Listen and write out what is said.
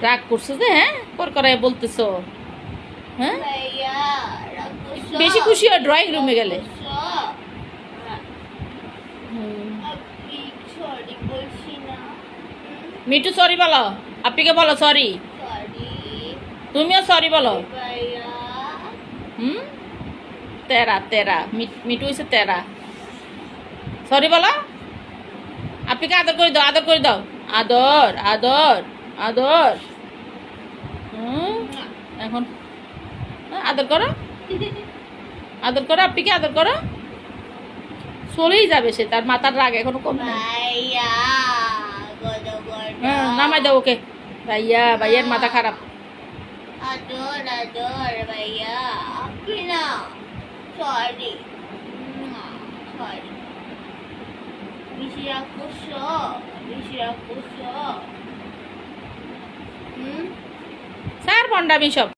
রাগ করছো যে? হ্যাঁ, পর করায় বলতেছো। হ্যাঁ, ভাইয়া রাগ করছো? বেশি খুশি হয় ড্রয়িং রুমে গেলে। রাগ করছো? হুম। আপনি সরি বলছি না। মিঠু সরি বলো, আপিকে বলো সরি। সরি তুমিও সরি বলো। ভাইয়া। হুম, তেরা তেরা মিঠু হয়েছে তেরা। সরি বলো, আপিকে আদর করে দাও, আদর করে দাও। আদর আদর আদর। হুম, এখন আদর করো, আদর করো, আপিকে আদর করো। চলেই যাবে সে, তার মাথার রাগ এখনো কমে নাই। ভাইয়া গদ গদ। হ্যাঁ, নামাই দাও ওকে। ভাইয়া, ভাইয়ার মাথা খারাপ। আদর আদর ভাইয়া। আপনি না। Sorry sorry. বেশি রাগ করছো? বেশি রাগ করছো? স্যার ভণ্ডামি সব।